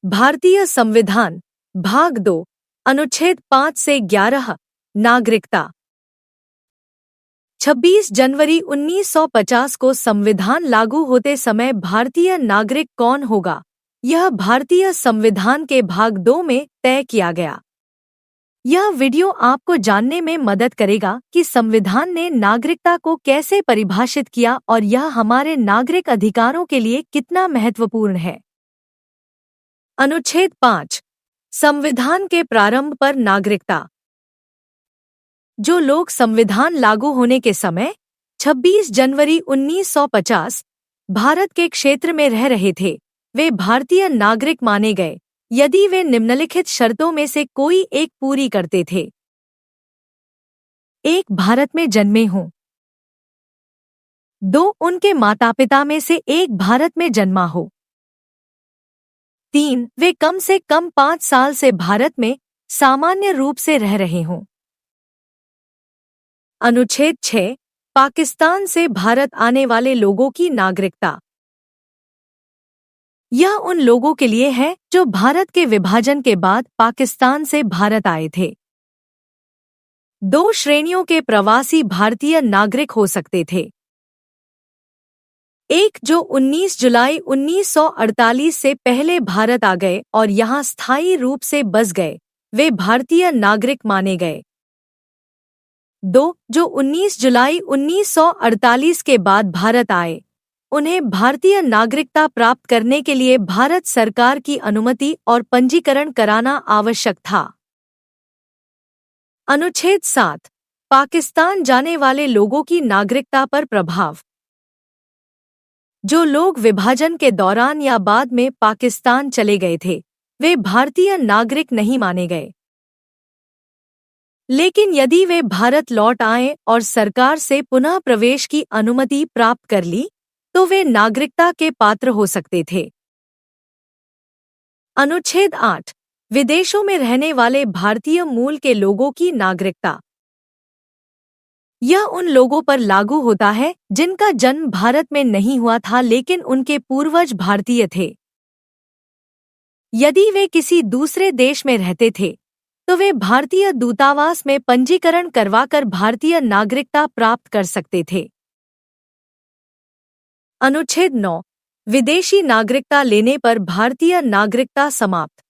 भारतीय संविधान भाग 2 अनुच्छेद 5 से 11 नागरिकता। 26 जनवरी 1950 को संविधान लागू होते समय भारतीय नागरिक कौन होगा, यह भारतीय संविधान के भाग 2 में तय किया गया। यह वीडियो आपको जानने में मदद करेगा कि संविधान ने नागरिकता को कैसे परिभाषित किया और यह हमारे नागरिक अधिकारों के लिए कितना महत्वपूर्ण है। अनुच्छेद 5 संविधान के प्रारंभ पर नागरिकता। जो लोग संविधान लागू होने के समय 26 जनवरी 1950 भारत के क्षेत्र में रह रहे थे, वे भारतीय नागरिक माने गए यदि वे निम्नलिखित शर्तों में से कोई एक पूरी करते थे। 1 भारत में जन्मे हों। 2 उनके माता पिता में से एक भारत में जन्मा हो। 3 वे कम से कम 5 साल से भारत में सामान्य रूप से रह रहे हों। अनुच्छेद 6 पाकिस्तान से भारत आने वाले लोगों की नागरिकता। यह उन लोगों के लिए है जो भारत के विभाजन के बाद पाकिस्तान से भारत आए थे। 2 श्रेणियों के प्रवासी भारतीय नागरिक हो सकते थे। 1 जो 19 जुलाई 1948 से पहले भारत आ गए और यहाँ स्थायी रूप से बस गए, वे भारतीय नागरिक माने गए। 2 जो 19 जुलाई 1948 के बाद भारत आए, उन्हें भारतीय नागरिकता प्राप्त करने के लिए भारत सरकार की अनुमति और पंजीकरण कराना आवश्यक था। अनुच्छेद 7 पाकिस्तान जाने वाले लोगों की नागरिकता पर प्रभाव। जो लोग विभाजन के दौरान या बाद में पाकिस्तान चले गए थे, वे भारतीय नागरिक नहीं माने गए। लेकिन यदि वे भारत लौट आए और सरकार से पुनः प्रवेश की अनुमति प्राप्त कर ली, तो वे नागरिकता के पात्र हो सकते थे। अनुच्छेद 8 विदेशों में रहने वाले भारतीय मूल के लोगों की नागरिकता। यह उन लोगों पर लागू होता है जिनका जन्म भारत में नहीं हुआ था लेकिन उनके पूर्वज भारतीय थे। यदि वे किसी दूसरे देश में रहते थे, तो वे भारतीय दूतावास में पंजीकरण करवाकर भारतीय नागरिकता प्राप्त कर सकते थे। अनुच्छेद 9 विदेशी नागरिकता लेने पर भारतीय नागरिकता समाप्त।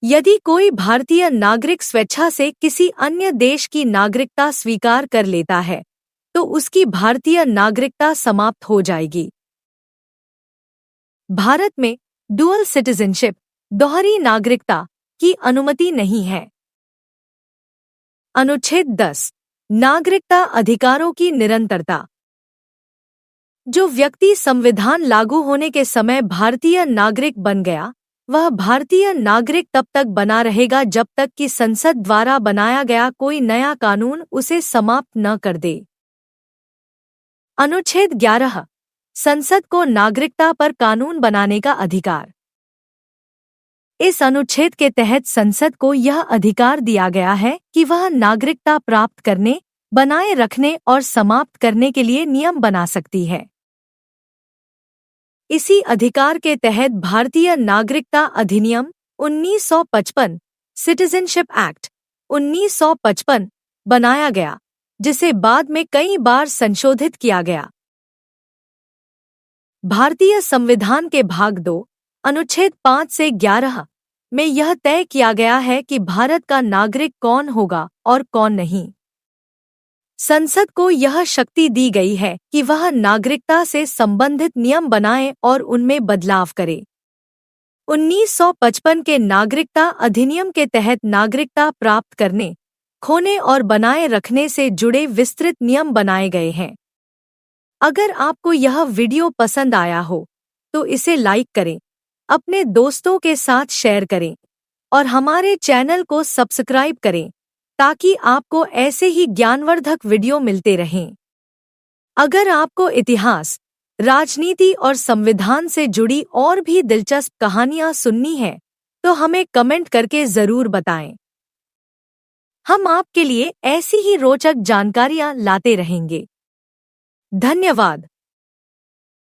यदि कोई भारतीय नागरिक स्वेच्छा से किसी अन्य देश की नागरिकता स्वीकार कर लेता है, तो उसकी भारतीय नागरिकता समाप्त हो जाएगी। भारत में डुअल सिटीजनशिप दोहरी नागरिकता की अनुमति नहीं है। अनुच्छेद 10 नागरिकता अधिकारों की निरंतरता। जो व्यक्ति संविधान लागू होने के समय भारतीय नागरिक बन गया, वह भारतीय नागरिक तब तक बना रहेगा जब तक कि संसद द्वारा बनाया गया कोई नया कानून उसे समाप्त न कर दे। अनुच्छेद 11 संसद को नागरिकता पर कानून बनाने का अधिकार। इस अनुच्छेद के तहत संसद को यह अधिकार दिया गया है कि वह नागरिकता प्राप्त करने, बनाए रखने और समाप्त करने के लिए नियम बना सकती है। इसी अधिकार के तहत भारतीय नागरिकता अधिनियम 1955 सिटीजनशिप एक्ट 1955 बनाया गया, जिसे बाद में कई बार संशोधित किया गया। भारतीय संविधान के भाग 2 अनुच्छेद 5 से 11 में यह तय किया गया है कि भारत का नागरिक कौन होगा और कौन नहीं। संसद को यह शक्ति दी गई है कि वह नागरिकता से संबंधित नियम बनाए और उनमें बदलाव करे। 1955 के नागरिकता अधिनियम के तहत नागरिकता प्राप्त करने, खोने और बनाए रखने से जुड़े विस्तृत नियम बनाए गए हैं। अगर आपको यह वीडियो पसंद आया हो, तो इसे लाइक करें, अपने दोस्तों के साथ शेयर करें और हमारे चैनल को सब्सक्राइब करें ताकि आपको ऐसे ही ज्ञानवर्धक वीडियो मिलते रहें। अगर आपको इतिहास, राजनीति और संविधान से जुड़ी और भी दिलचस्प कहानियां सुननी है, तो हमें कमेंट करके जरूर बताएं। हम आपके लिए ऐसी ही रोचक जानकारियां लाते रहेंगे। धन्यवाद।